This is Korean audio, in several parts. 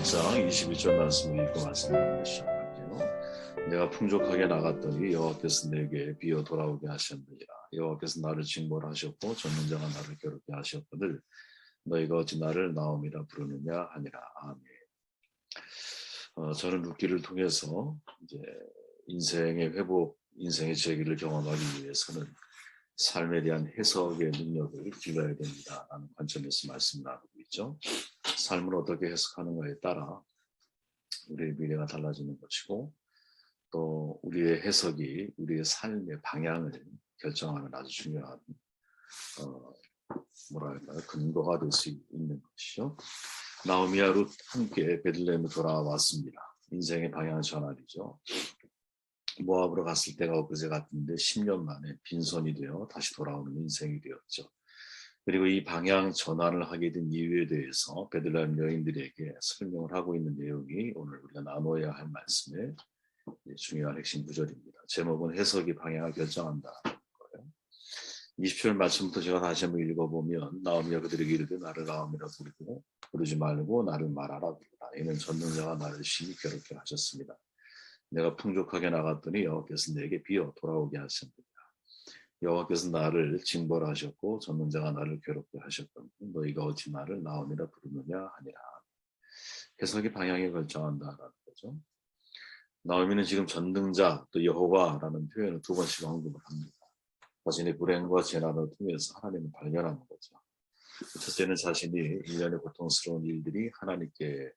6장 22절 말씀을 읽고 말씀 나누기 시작할게요. 내가 풍족하게 나갔더니 여호와께서 내게 비어 돌아오게 하셨느니라. 여호와께서 나를 징벌하셨고 전능자가 나를 괴롭게 하셨거늘 너희가 어찌 나를 나옴이라 부르느냐 하니라. 아멘. 저는 룻기를 통해서 이제 인생의 회복, 인생의 재기를 경험하기 위해서는 삶에 대한 해석의 능력을 길러야 된다라는 관점에서 말씀 나누고 있죠. 삶을 어떻게 해석하는가에 따라 우리의 미래가 달라지는 것이고 또 우리의 해석이 우리의 삶의 방향을 결정하는 아주 중요한 근거가 될 수 있는 것이죠. 나오미와 룻 함께 베들레헴에 돌아왔습니다. 인생의 방향 전환이죠. 모압으로 갔을 때가 엊그제 같은데 10년 만에 빈손이 되어 다시 돌아오는 인생이 되었죠. 그리고 이 방향 전환을 하게 된 이유에 대해서 베들레헴 여인들에게 설명을 하고 있는 내용이 오늘 우리가 나눠야 할 말씀의 중요한 핵심 구절입니다. 제목은 해석이 방향을 결정한다는 거예요. 20절 말씀부터 제가 다시 한번 읽어보면 나오미가 그들에게 이르되 나를 나오미라 부르지 말고 나를 말하라 부르라. 이는 전능자가 나를 심히 괴롭게 하셨습니다. 내가 풍족하게 나갔더니 여호와께서 내게 비어 돌아오게 하셨느니라. 여호와께서 나를 징벌하셨고 전능자가 나를 괴롭게 하셨거늘 너희가 어찌 나를 나오미라 부르느냐 하니라. 해석의 방향이 결정한다라는 거죠. 나오미는 지금 전능자 또 여호와라는 표현을 두 번씩 언급을 합니다. 자신의 불행과 재난을 통해서 하나님을 발견하는 거죠. 첫째는 자신이 일련의 고통스러운 일들이 하나님께서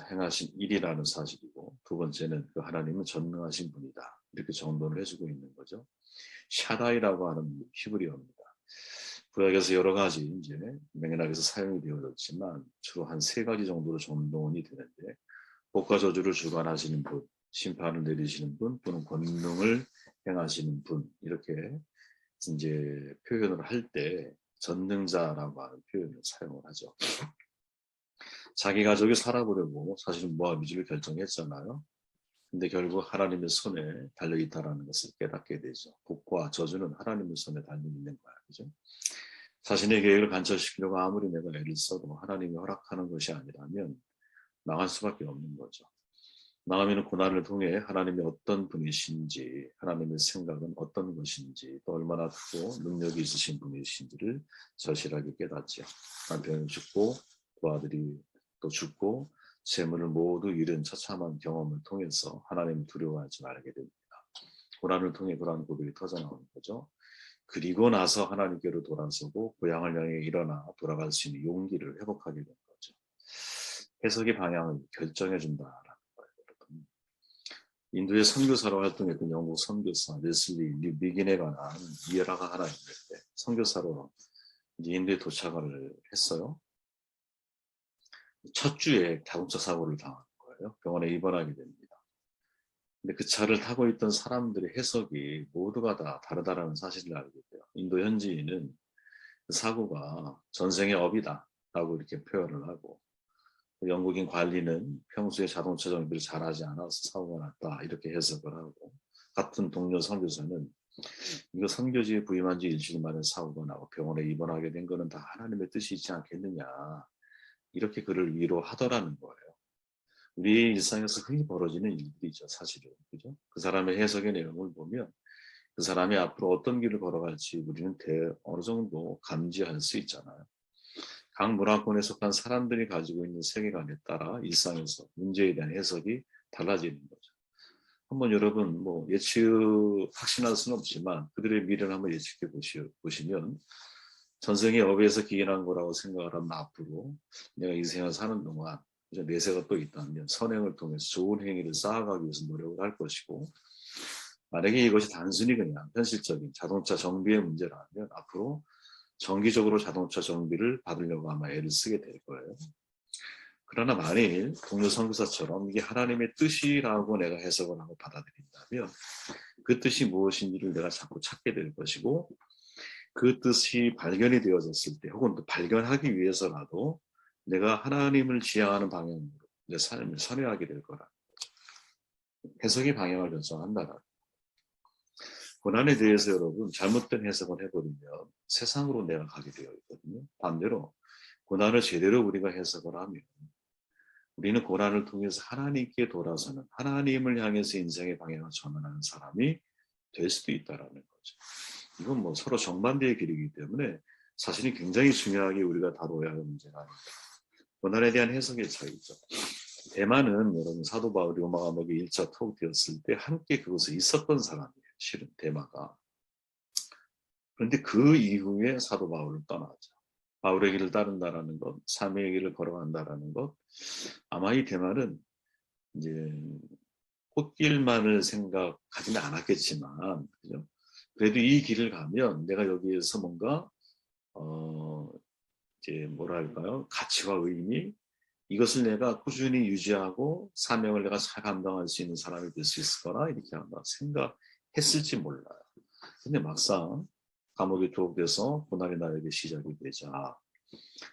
행하신 일이라는 사실이고 두 번째는 그 하나님은 전능하신 분이다. 이렇게 정돈을 해주고 있는 거죠. 샤다이라고 하는 히브리어입니다. 구약에서 여러 가지 이제 맥락에서 사용이 되어졌지만 주로 한 세 가지 정도로 정돈이 되는데 복과 저주를 주관하시는 분, 심판을 내리시는 분, 또는 권능을 행하시는 분 이렇게 이제 표현을 할 때 전능자라고 하는 표현을 사용을 하죠. 자기 가족이 살아보려고 사실은 모압이지를 결정했잖아요. 근데 결국 하나님의 손에 달려있다라는 것을 깨닫게 되죠. 복과 저주는 하나님의 손에 달려있는 거야. 그죠? 자신의 계획을 관철시키려고 아무리 내가 애를 써도 하나님이 허락하는 것이 아니라면 나갈 수밖에 없는 거죠. 나오미는 고난을 통해 하나님이 어떤 분이신지, 하나님의 생각은 어떤 것인지, 또 얼마나 크고 능력이 있으신 분이신지를 절실하게 깨닫죠. 남편이 죽고 또 아들이 또 죽고 재물을 모두 잃은 처참한 경험을 통해서 하나님을 두려워하지 말게 됩니다. 고난을 통해 그러한 고백이 터져나오는 거죠. 그리고 나서 하나님께로 돌아서고 고향을 향해 일어나 돌아갈 수 있는 용기를 회복하게 된 거죠. 해석의 방향을 결정해 준다라는 거예요. 여러분. 인도의 선교사로 활동했던 영국 선교사 레슬리 미긴에 관한 이해라가 하나 있는데 선교사로 인도에 도착을 했어요. 첫 주에 자동차 사고를 당한 거예요. 병원에 입원하게 됩니다. 근데 그 차를 타고 있던 사람들의 해석이 모두가 다 다르다라는 사실을 알게 돼요. 인도 현지인은 그 사고가 전생의 업이다라고 이렇게 표현을 하고 영국인 관리는 평소에 자동차 정비를 잘하지 않아서 사고가 났다 이렇게 해석을 하고 같은 동료 선교사는 이거 선교지에 부임한 지 일주일 만에 사고가 나고 병원에 입원하게 된 거는 다 하나님의 뜻이 있지 않겠느냐 이렇게 그를 위로하더라는 거예요. 우리의 일상에서 흔히 벌어지는 일들이죠, 사실은. 그죠? 그 사람의 해석의 내용을 보면 그 사람이 앞으로 어떤 길을 걸어갈지 우리는 어느 정도 감지할 수 있잖아요. 각 문화권에 속한 사람들이 가지고 있는 세계관에 따라 일상에서 문제에 대한 해석이 달라지는 거죠. 한번 여러분 확신할 수는 없지만 그들의 미래를 한번 예측해 보시면 전생의 업에서 기인한 거라고 생각을 하면 앞으로 내가 인생을 사는 동안 내세가 또 있다면 선행을 통해서 좋은 행위를 쌓아가기 위해서 노력을 할 것이고 만약에 이것이 단순히 그냥 현실적인 자동차 정비의 문제라면 앞으로 정기적으로 자동차 정비를 받으려고 아마 애를 쓰게 될 거예요. 그러나 만일 동료 선교사처럼 이게 하나님의 뜻이라고 내가 해석을 하고 받아들인다면 그 뜻이 무엇인지를 내가 자꾸 찾게 될 것이고 그 뜻이 발견이 되어졌을 때 혹은 또 발견하기 위해서라도 내가 하나님을 지향하는 방향으로 내 삶을 선회하게 될 거라. 해석의 방향을 결정한다라. 고난에 대해서 여러분 잘못된 해석을 해버리면 세상으로 내가 가게 되어 있거든요. 반대로 고난을 제대로 우리가 해석을 하면 우리는 고난을 통해서 하나님께 돌아서는, 하나님을 향해서 인생의 방향을 전환하는 사람이 될 수도 있다라는 거죠. 이건 뭐 서로 정반대의 길이기 때문에 사실은 굉장히 중요하게 우리가 다뤄야 할 문제가 아닙니다. 고난에 대한 해석의 차이죠. 대만은 여러분 사도 바울이 로마 감옥에 1차 투옥되었을 때 함께 그곳에 있었던 사람이에요. 실은 대마가. 그런데 그 이후에 사도 바울을 떠나죠. 바울의 길을 따른다라는 것, 삶의 길을 걸어간다라는 것. 아마 이 대만은 이제 꽃길만을 생각하지는 않았겠지만, 그죠? 그래도 이 길을 가면 내가 여기에서 뭔가 이제 뭐랄까요, 가치와 의미, 이것을 내가 꾸준히 유지하고 사명을 내가 잘 감당할 수 있는 사람이 될 수 있을 거라 이렇게 아마 생각했을지 몰라요. 근데 막상 감옥에 투옥돼서 고난이 나에게 시작이 되자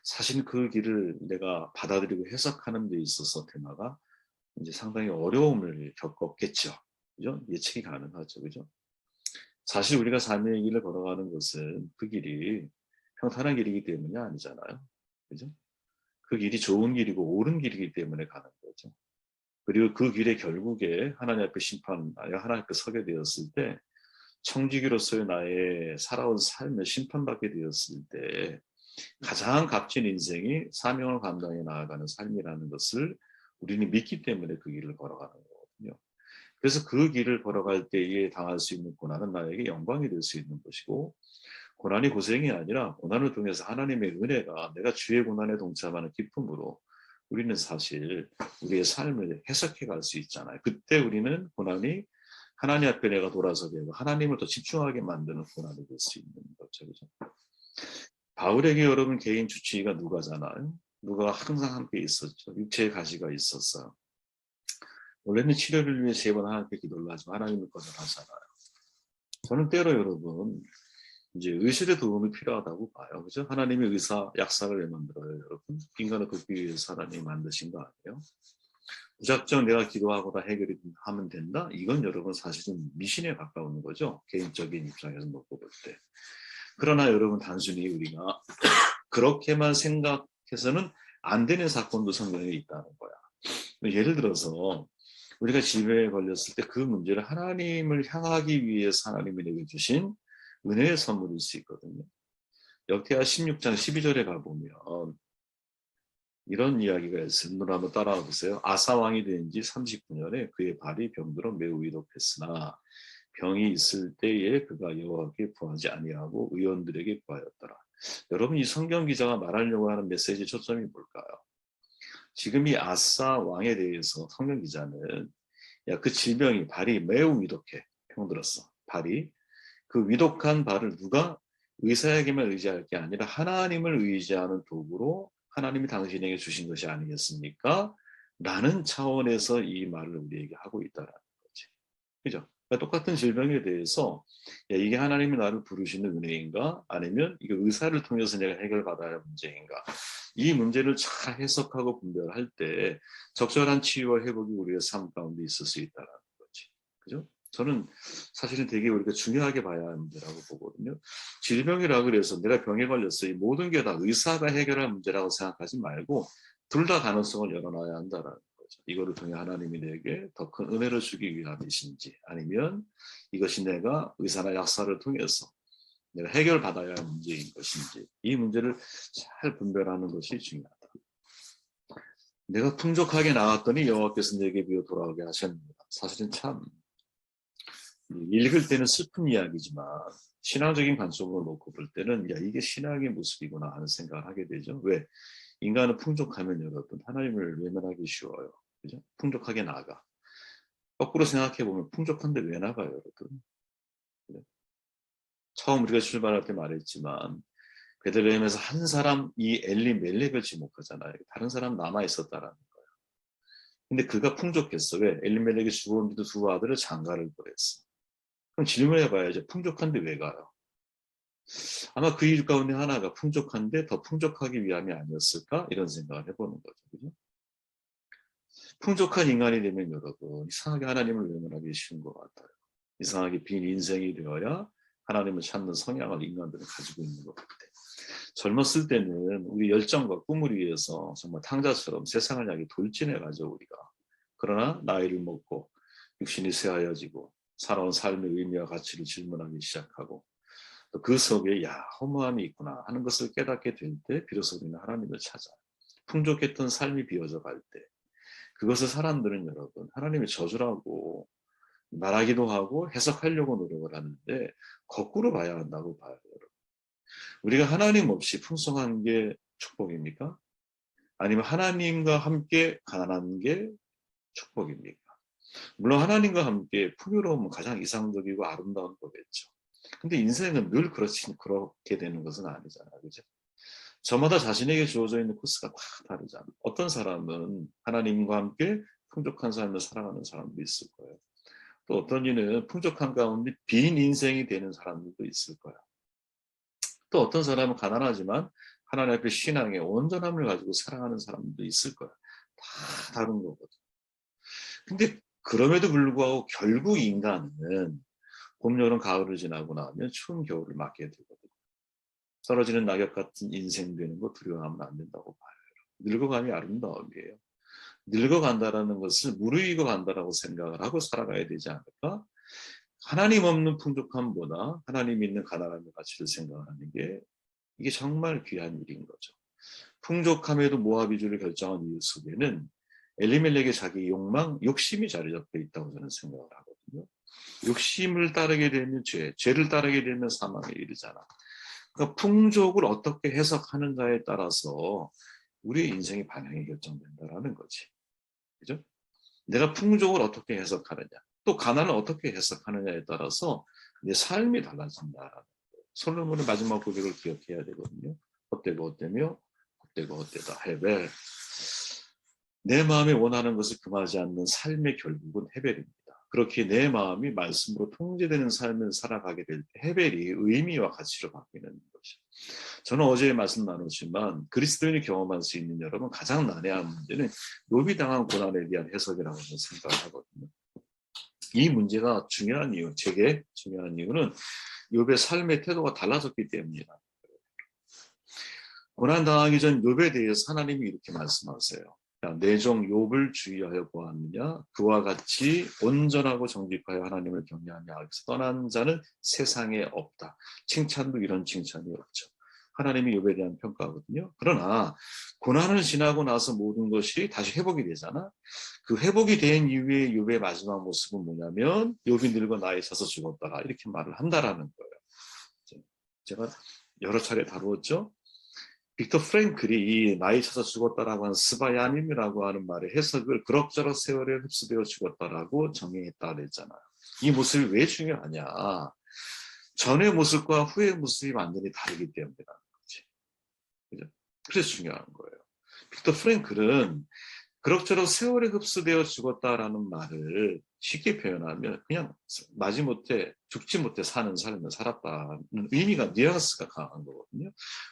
사실 그 길을 내가 받아들이고 해석하는 데 있어서 대마가 이제 상당히 어려움을 겪었겠죠. 그죠? 예측이 가능하죠. 그죠? 사실 우리가 삶의 길을 걸어가는 것은 그 길이 평탄한 길이기 때문이 아니잖아요. 그죠? 그 길이 좋은 길이고 옳은 길이기 때문에 가는 거죠. 그리고 그 길에 결국에 하나님 앞에 하나님 앞에 서게 되었을 때 청지기로서의 나의 살아온 삶을 심판받게 되었을 때 가장 값진 인생이 사명을 감당해 나아가는 삶이라는 것을 우리는 믿기 때문에 그 길을 걸어가는 거거든요. 그래서 그 길을 걸어갈 때에 당할 수 있는 고난은 나에게 영광이 될 수 있는 것이고 고난이 고생이 아니라 고난을 통해서 하나님의 은혜가 내가 주의 고난에 동참하는 기쁨으로 우리는 사실 우리의 삶을 해석해 갈 수 있잖아요. 그때 우리는 고난이 하나님 앞에 내가 돌아서게 하고 하나님을 더 집중하게 만드는 고난이 될 수 있는 거죠. 그죠? 바울에게 여러분 개인 주치의가 누가잖아요. 누가가 항상 함께 있었죠. 육체의 가시가 있었어요. 원래는 치료를 위해 3번 하나님께 기도를 하지만 하나님을 거절하잖아요. 저는 때로 여러분 이제 의술의 도움이 필요하다고 봐요. 그죠? 하나님이 의사, 약사를 왜 만들어요, 여러분? 인간을 돕기 위해서 하나님이 만드신 거 아니에요? 무작정 내가 기도하고 다 해결이 하면 된다? 이건 여러분 사실은 미신에 가까운 거죠. 개인적인 입장에서 놓고 볼 때. 그러나 여러분 단순히 우리가 그렇게만 생각해서는 안 되는 사건도 성경에 있다는 거야. 예를 들어서 우리가 질병에 걸렸을 때 그 문제를 하나님을 향하기 위해서 하나님이 내게 주신 은혜의 선물일 수 있거든요. 역대하 16장 12절에 가보면 이런 이야기가 있어요. 눈 한번 따라와 보세요. 아사 왕이 된 지 39년에 그의 발이 병들어 매우 위독했으나 병이 있을 때에 그가 여호와께 구하지 아니하고 의원들에게 구하였더라. 여러분 이 성경 기자가 말하려고 하는 메시지 초점이 뭘까요? 지금 이 아사 왕에 대해서 성경 기자는 야, 그 질병이 발이 매우 위독해. 병들었어. 발이. 그 위독한 발을 누가 의사에게만 의지할 게 아니라 하나님을 의지하는 도구로 하나님이 당신에게 주신 것이 아니겠습니까? 라는 차원에서 이 말을 우리에게 하고 있다는 거지. 그죠? 그러니까 똑같은 질병에 대해서 야, 이게 하나님이 나를 부르시는 은혜인가? 아니면 이거 의사를 통해서 내가 해결받아야 할 문제인가? 이 문제를 잘 해석하고 분별할 때 적절한 치유와 회복이 우리의 삶 가운데 있을 수 있다는 거지. 그죠? 저는 사실은 되게 우리가 중요하게 봐야 하는 문제라고 보거든요. 질병이라 그래서 내가 병에 걸렸어. 이 모든 게 다 의사가 해결할 문제라고 생각하지 말고 둘 다 가능성을 열어놔야 한다는 거죠. 이거를 통해 하나님이 내게 더 큰 은혜를 주기 위함이신지 아니면 이것이 내가 의사나 약사를 통해서 내가 해결받아야 할 문제인 것인지 이 문제를 잘 분별하는 것이 중요하다. 내가 풍족하게 나갔더니 여호와께서 내게 비어 돌아오게 하셨습니다. 사실은 참 읽을 때는 슬픈 이야기지만 신앙적인 관점으로 놓고 볼 때는 야 이게 신앙의 모습이구나 하는 생각을 하게 되죠. 왜? 인간은 풍족하면 여러분 하나님을 외면하기 쉬워요. 그죠? 풍족하게 나가. 거꾸로 생각해 보면 풍족한데 왜 나가요, 여러분? 그래? 처음 우리가 출발할 때 말했지만 베들레헴에서 한 사람 이 엘리멜렉을 지목하잖아요. 다른 사람 남아 있었다라는 거예요. 근데 그가 풍족했어. 왜? 엘리멜렉이 죽었는데도 두 아들을 장가를 보냈어. 그럼 질문해봐야죠. 풍족한데 왜 가요? 아마 그 이유 가운데 하나가 풍족한데 더 풍족하기 위함이 아니었을까? 이런 생각을 해보는 거죠. 그죠? 풍족한 인간이 되면 여러분 이상하게 하나님을 외면하기 쉬운 것 같아요. 이상하게 빈 인생이 되어야 하나님을 찾는 성향을 인간들은 가지고 있는 것 같아요. 젊었을 때는 우리 열정과 꿈을 위해서 정말 탕자처럼 세상을 향해 돌진해가죠, 우리가. 그러나 나이를 먹고 육신이 쇠하여지고 살아온 삶의 의미와 가치를 질문하기 시작하고 또 그 속에 허무함이 있구나 하는 것을 깨닫게 될 때 비로소 우리는 하나님을 찾아 풍족했던 삶이 비워져 갈 때 그것을 사람들은 여러분 하나님의 저주라고 말하기도 하고 해석하려고 노력을 하는데 거꾸로 봐야 한다고 봐요. 여러분. 우리가 하나님 없이 풍성한 게 축복입니까? 아니면 하나님과 함께 가난한 게 축복입니까? 물론 하나님과 함께 풍요로움은 가장 이상적이고 아름다운 거겠죠. 근데 인생은 늘 그렇게 되는 것은 아니잖아요. 그죠? 저마다 자신에게 주어져 있는 코스가 다 다르잖아요. 어떤 사람은 하나님과 함께 풍족한 삶을 살아가는 사람도 있을 거예요. 또 어떤 이는 풍족한 가운데 빈 인생이 되는 사람들도 있을 거예요. 또 어떤 사람은 가난하지만 하나님 앞에 신앙의 온전함을 가지고 사랑하는 사람도 있을 거예요. 다 다른 거거든요. 근데 그럼에도 불구하고 결국 인간은 봄, 여름, 가을을 지나고 나면 추운 겨울을 맞게 되거든요. 떨어지는 낙엽 같은 인생 되는 거 두려워하면 안 된다고 봐요. 늙어감이 아름다움이에요. 늙어간다라는 것을 무르익어 간다라고 생각을 하고 살아가야 되지 않을까? 하나님 없는 풍족함보다 하나님 있는 가난함의 가치를 생각하는 게 이게 정말 귀한 일인 거죠. 풍족함에도 모압 이주를 결정한 이유 속에는 엘리멜렉의 자기 욕심이 자리 잡혀 있다고 저는 생각을 하거든요. 욕심을 따르게 되면 죄를 따르게 되면 사망에 이르잖아. 그러니까 풍족을 어떻게 해석하는가에 따라서 우리의 인생의 방향이 결정된다라는 거지. 그죠? 내가 풍족을 어떻게 해석하느냐, 또 가난을 어떻게 해석하느냐에 따라서 내 삶이 달라진다라는 거예요. 솔로몬의 마지막 고백을 기억해야 되거든요. 헛되고 헛되며 헛되고 헛되다. 헤벨. 내 마음이 원하는 것을 금하지 않는 삶의 결국은 헤벨입니다. 그렇게 내 마음이 말씀으로 통제되는 삶을 살아가게 될 때 헤벨이 의미와 가치로 바뀌는 것이죠. 저는 어제 말씀 나눴지만 그리스도인이 경험할 수 있는 여러분 가장 난해한 문제는 욥이 당한 고난에 대한 해석이라고 저는 생각을 하거든요. 이 문제가 중요한 이유, 제게 중요한 이유는 욥의 삶의 태도가 달라졌기 때문이다. 고난 당하기 전 욥에 대해서 하나님이 이렇게 말씀하세요. 내 종 욥을 주의하여 보았느냐? 그와 같이 온전하고 정직하여 하나님을 경외하며 악에서 떠난 자는 세상에 없다. 칭찬도 이런 칭찬이 없죠. 하나님이 욥에 대한 평가거든요. 그러나 고난을 지나고 나서 모든 것이 다시 회복이 되잖아. 그 회복이 된 이후에 욥의 마지막 모습은 뭐냐면 욥이 늙어 나이 차서 죽었다가 이렇게 말을 한다라는 거예요. 제가 여러 차례 다루었죠. 빅터 프랭클이 이 나이 차서 죽었다라고 하는 스바야님이라고 하는 말의 해석을 그럭저럭 세월에 흡수되어 죽었다라고 정의했다 그랬잖아요. 이 모습이 왜 중요하냐? 전의 모습과 후의 모습이 완전히 다르기 때문이라는 거지. 그죠? 그래서 중요한 거예요. 빅터 프랭클은 그럭저럭 세월에 흡수되어 죽었다라는 말을 쉽게 표현하면 그냥 마지못해 죽지 못해 사는 삶을 살았다는 의미가 뉘앙스가 강한 거거든요.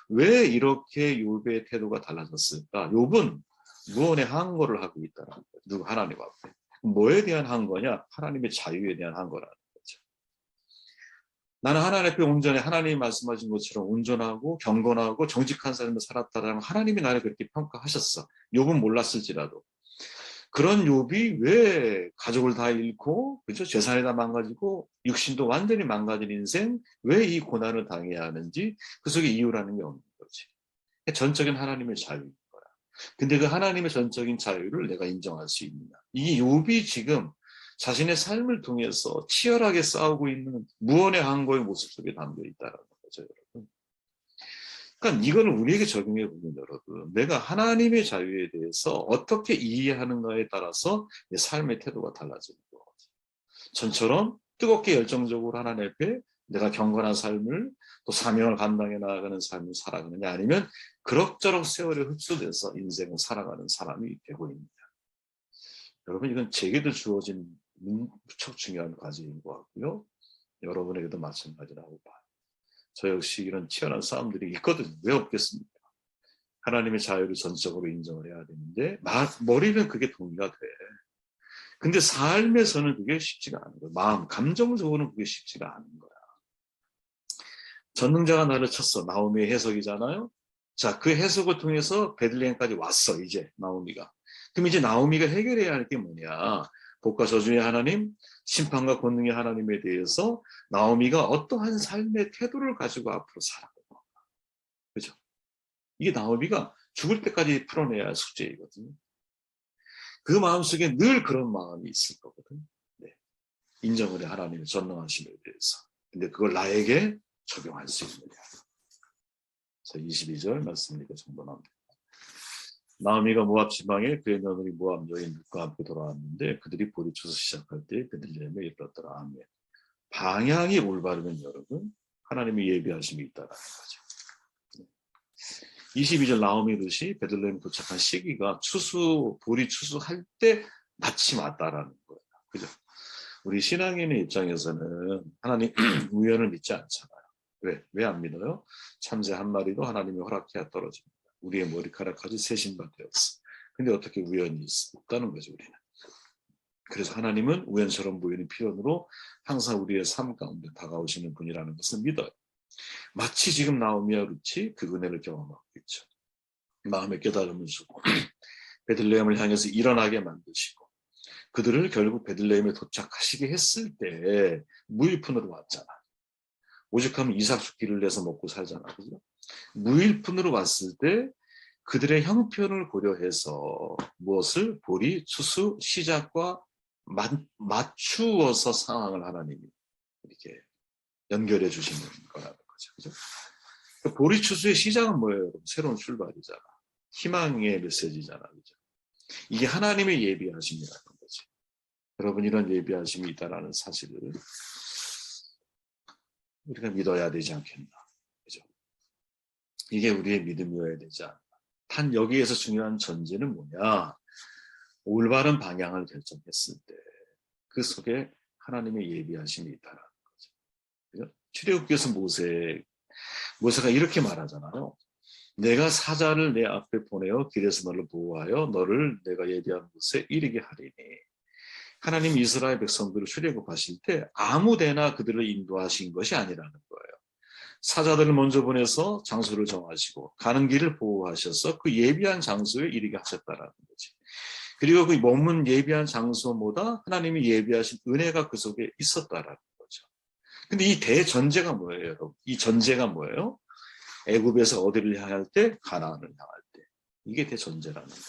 왜 이렇게 욥의 태도가 달라졌을까? 욥은 무언의 항거를 하고 있다는 거예요. 누구 하나님 앞에. 뭐에 대한 항거냐? 하나님의 자유에 대한 항거라는 거죠. 나는 하나님 앞에 온전히 하나님이 말씀하신 것처럼 온전하고 경건하고 정직한 삶을 살았다라는 하나님이 나를 그렇게 평가하셨어. 욥은 몰랐을지라도. 그런 욥이 왜 가족을 다 잃고 그죠? 재산이 다 망가지고 육신도 완전히 망가진 인생 왜 이 고난을 당해야 하는지 그 속에 이유라는 게 없는 거지. 전적인 하나님의 자유인 거야. 근데 그 하나님의 전적인 자유를 내가 인정할 수 있느냐. 이 욥이 지금 자신의 삶을 통해서 치열하게 싸우고 있는 무언의 항거의 모습 속에 담겨 있다는 거죠, 여러분. 그러니까 이거는 우리에게 적용해 보면 여러분, 내가 하나님의 자유에 대해서 어떻게 이해하는가에 따라서 내 삶의 태도가 달라지는 거죠. 전처럼 뜨겁게 열정적으로 하나님 앞에 내가 경건한 삶을 또 사명을 감당해 나아가는 삶을 살아가느냐 아니면 그럭저럭 세월에 흡수돼서 인생을 살아가는 사람이 되고 있느냐. 여러분 이건 제게도 주어진 무척 중요한 과제인 것 같고요. 여러분에게도 마찬가지라고 봐요. 저 역시 이런 치열한 싸움들이 있거든요. 왜 없겠습니까? 하나님의 자유를 전적으로 인정을 해야 되는데 머리는 그게 동의가 돼. 근데 삶에서는 그게 쉽지가 않은 거야. 마음, 감정적으로는 그게 쉽지가 않은 거야. 전능자가 나를 쳤어. 나오미의 해석이잖아요. 자, 그 해석을 통해서 베들레헴까지 왔어. 이제 나오미가. 그럼 이제 나오미가 해결해야 할 게 뭐냐? 복과 저주의 하나님, 심판과 권능의 하나님에 대해서 나오미가 어떠한 삶의 태도를 가지고 앞으로 살아가는 건가? 그죠? 이게 나오미가 죽을 때까지 풀어내야 할 숙제이거든요. 그 마음속에 늘 그런 마음이 있을 거거든요. 네. 인정을 해, 하나님의 전능하심에 대해서. 근데 그걸 나에게 적용할 수 있느냐. 22절 말씀이니까 정돈합니다. 나오미가 모압 지방에 그의 며느리 모압 여인 룻과 함께 돌아왔는데 그들이 보리쳐서 시작할 때 베들레헴에 이르렀더라. 아멘. 방향이 올바르면 여러분 하나님의 예비하심이 있다라는 거죠. 22절 나오미 룻이 베들레헴 도착한 시기가 보리 추수할 때 마침 왔다라는 거예요. 그죠? 우리 신앙인의 입장에서는 하나님 우연을 믿지 않잖아요. 왜 안 믿어요? 참새 한 마리도 하나님이 허락해야 떨어집니다. 우리의 머리카락까지 세신바 되었어. 근데 어떻게 우연이 없다는 거죠, 우리는. 그래서 하나님은 우연처럼 보이는 필연으로 항상 우리의 삶 가운데 다가오시는 분이라는 것을 믿어요. 마치 지금 나오미와 룻이 그 은혜를 경험하고 있죠. 마음의 깨달음을 주고 베들레헴을 향해서 일어나게 만드시고 그들을 결국 베들레헴에 도착하시게 했을 때 무일푼으로 왔잖아. 오죽하면 이삭 죽기를 내서 먹고 살잖아. 그죠? 무일푼으로 왔을 때 그들의 형편을 고려해서 무엇을 보리, 추수, 시작과 맞추어서 상황을 하나님이 이렇게 연결해 주시는 거라는 거죠. 그죠? 보리, 추수의 시작은 뭐예요? 새로운 출발이잖아. 희망의 메시지잖아. 그죠? 이게 하나님의 예비하심이라는 거지. 여러분 이런 예비하심이 있다는 사실을 우리가 믿어야 되지 않겠나. 그죠? 이게 우리의 믿음이어야 되지 않나. 단 여기에서 중요한 전제는 뭐냐? 올바른 방향을 결정했을 때 그 속에 하나님의 예비하심이 있다라는 거죠. 그죠? 출애굽기에서 모세가 이렇게 말하잖아요. 내가 사자를 내 앞에 보내어 길에서 너를 보호하여 너를 내가 예비한 곳에 이르게 하리니. 하나님 이스라엘 백성들을 출애굽하실 때 아무데나 그들을 인도하신 것이 아니라는 거예요. 사자들을 먼저 보내서 장소를 정하시고 가는 길을 보호하셔서 그 예비한 장소에 이르게 하셨다라는 거지. 그리고 그 머문 예비한 장소보다 하나님이 예비하신 은혜가 그 속에 있었다라는 거죠. 근데 이 대전제가 뭐예요, 여러분? 이 전제가 뭐예요? 애굽에서 어디를 향할 때? 가나안을 향할 때. 이게 대전제라는 거예요.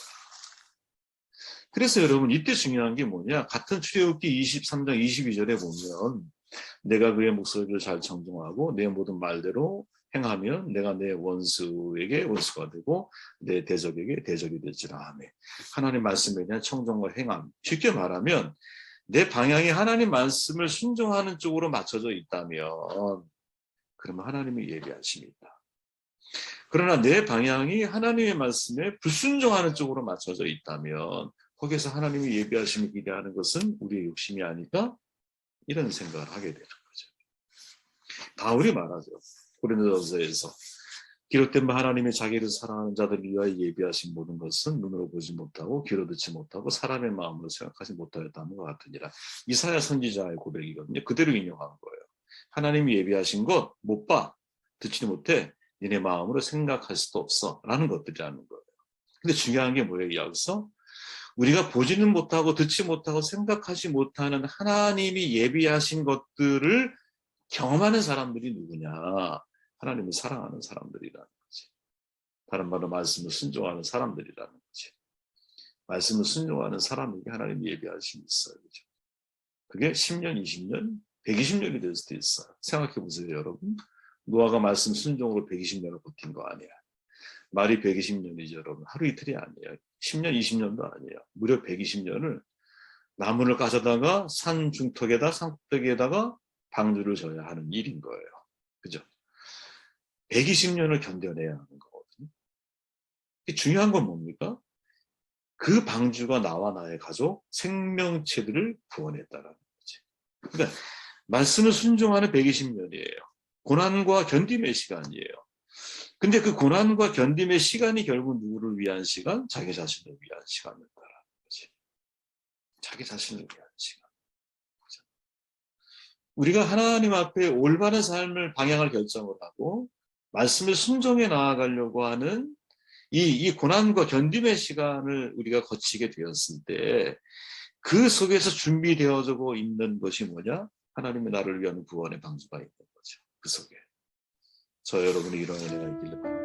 그래서 여러분 이때 중요한 게 뭐냐? 같은 출애굽기 23장 22절에 보면 내가 그의 목소리를 잘 청종하고 내 모든 말대로 행하면 내가 내 원수에게 원수가 되고 내 대적에게 대적이 될지라. 아멘. 하나님 말씀에 대한 청종과 행함. 쉽게 말하면 내 방향이 하나님 말씀을 순종하는 쪽으로 맞춰져 있다면 그러면 하나님의 예비하심이 있다. 그러나 내 방향이 하나님의 말씀에 불순종하는 쪽으로 맞춰져 있다면 거기에서 하나님의 예비하심을 기대하는 것은 우리의 욕심이 아닐까? 이런 생각을 하게 되는 거죠. 바울이 말하죠. 고린도전서에서 기록된 바 하나님의 자기를 사랑하는 자들을 위하여 예비하신 모든 것은 눈으로 보지 못하고 귀로 듣지 못하고 사람의 마음으로 생각하지 못하였다는 것 같으니라. 이사야 선지자의 고백이거든요. 그대로 인용한 거예요. 하나님이 예비하신 것 못 봐, 듣지 못해, 니네 마음으로 생각할 수도 없어 라는 것들이라는 거예요. 근데 중요한 게 뭐예요? 여기서 우리가 보지는 못하고 듣지 못하고 생각하지 못하는 하나님이 예비하신 것들을 경험하는 사람들이 누구냐? 하나님을 사랑하는 사람들이라는 거지. 다른 말로 말씀을 순종하는 사람들이라는 거지. 말씀을 순종하는 사람에게 하나님이 예비하심이 있어요. 그죠? 그게 10년, 20년, 120년이 될 수도 있어요. 생각해 보세요, 여러분. 노아가 말씀 순종으로 120년을 버틴 거 아니야. 말이 120년이죠, 여러분. 하루 이틀이 아니에요. 10년, 20년도 아니에요. 무려 120년을 나무를 가져다가 산 중턱에다 산꼭대기에다가 방주를 져야 하는 일인 거예요. 그죠? 120년을 견뎌내야 하는 거거든요. 중요한 건 뭡니까? 그 방주가 나와 나의 가족, 생명체들을 구원했다라는 거지. 그러니까 말씀을 순종하는 120년이에요. 고난과 견딤의 시간이에요. 근데 그 고난과 견딤의 시간이 결국 누구를 위한 시간? 자기 자신을 위한 시간이었다라는 거지. 자기 자신을 위한 시간. 우리가 하나님 앞에 올바른 삶을 방향을 결정을 하고 말씀을 순종해 나아가려고 하는 이 고난과 견딤의 시간을 우리가 거치게 되었을 때 그 속에서 준비되어지고 있는 것이 뭐냐? 하나님의 나를 위한 구원의 방주가 있는 거죠. 그 속에. 저 여러분이 이런 은혜가 있기를 바랍니다.